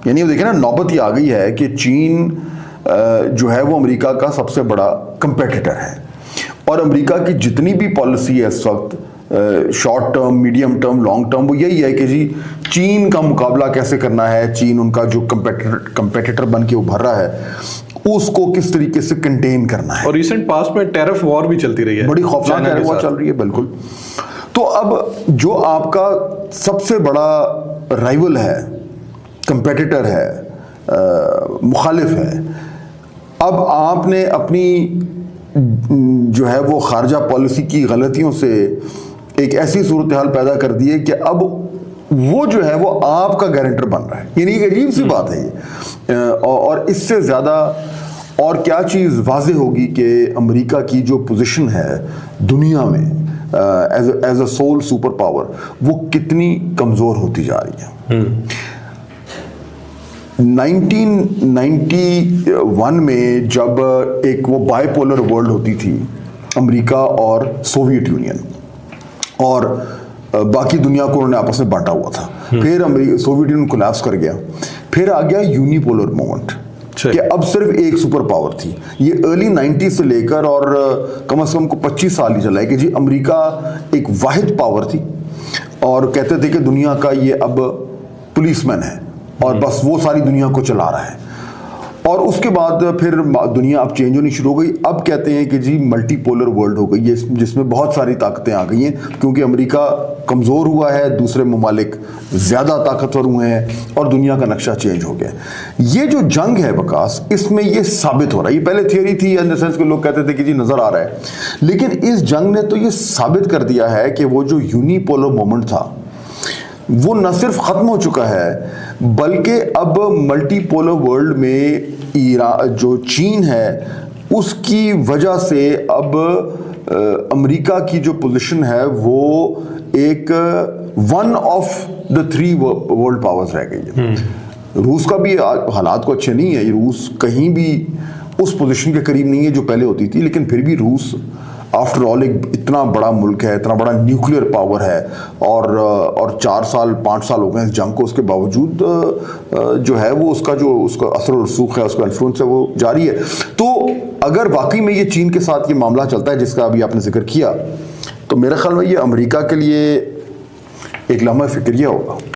यानी देखिए ना, नौबत ये आ गई है कि चीन जो है वो अमेरिका का सबसे बड़ा कंपेटिटर है, और अमेरिका की जितनी भी पॉलिसी है इस वक्त, short term, medium term, long term, वो यही है कि जी चीन का मुकाबला कैसे करना है, चीन उनका जो कंपेटिटर बन के उभर रहा है उसको किस तरीके से कंटेन करना है। और रिसेंट पास्ट में टेरिफ वॉर भी चलती रही है, बड़ी खौफनाक टेरिफ वॉर चल रही है, बिल्कुल। तो अब जो आपका सबसे बड़ा राइवल है, कंपेटिटर है, मुखालिफ है, अब आपने अपनी जो है वो खारजा पॉलिसी की गलतियों से एक ऐसी सूरत हाल पैदा कर दी है कि अब वो जो है वो आपका गारंटर बन रहा है। यानी एक अजीब सी बात है ये। और इससे ज़्यादा और क्या चीज़ वाज़ेह होगी कि अमेरिका की जो पोजीशन है दुनिया में as a sole super power, वो कितनी कमज़ोर होती जा रही है। 1991 में जब एक वो बाइपोलर वर्ल्ड होती थी, अमेरिका और सोवियत यूनियन, और बाकी दुनिया को उन्होंने आपस में बांटा हुआ था। फिर सोवियत यूनियन कोलैप्स कर गया, फिर आ गया यूनिपोलर मोमेंट कि अब सिर्फ एक सुपर पावर थी। ये अर्ली 90s से लेकर और कम से कम को 25 साल ही चला है कि जी अमेरिका एक वाहिद पावर थी, और कहते थे कि दुनिया का ये अब पुलिसमैन है और बस वो सारी दुनिया को चला रहा है। और उसके बाद फिर दुनिया अब चेंज होनी शुरू हो गई। अब कहते हैं कि जी मल्टीपोलर वर्ल्ड हो गई है, जिसमें बहुत सारी ताकतें आ गई हैं, क्योंकि अमेरिका कमज़ोर हुआ है, दूसरे ममालिक ज़्यादा ताकतवर हुए हैं और दुनिया का नक्शा चेंज हो गया। ये जो जंग है वकास, इसमें ये साबित हो रहा है। ये पहले थियोरी थी, इन द सेंस के लोग कहते थे कि जी नज़र आ रहा है, लेकिन इस जंग ने तो ये साबित कर दिया है कि वो जो यूनिपोलर मोमेंट था वो न सिर्फ ख़त्म हो चुका है, बल्कि अब मल्टीपोलर वर्ल्ड में जो चीन है उसकी वजह से अब अमेरिका की जो पोजीशन है वो एक one of the 3 world powers रह गई है। रूस का भी हालात को अच्छे नहीं है, रूस कहीं भी उस पोजीशन के करीब नहीं है जो पहले होती थी, लेकिन फिर भी रूस आफ्टर ऑल एक इतना बड़ा मुल्क है, इतना बड़ा न्यूक्लियर पावर है, और 4 साल 5 साल हो गए इस जंग को, उसके बावजूद जो है वो उसका असर और रसूख है, उसका इन्फ्लुएंस है, वो जारी है। तो अगर वाकई में ये चीन के साथ ये मामला चलता है जिसका अभी आपने जिक्र किया, तो मेरे ख्याल में ये अमेरिका के लिए एक लम्हा फिक्रिया होगा।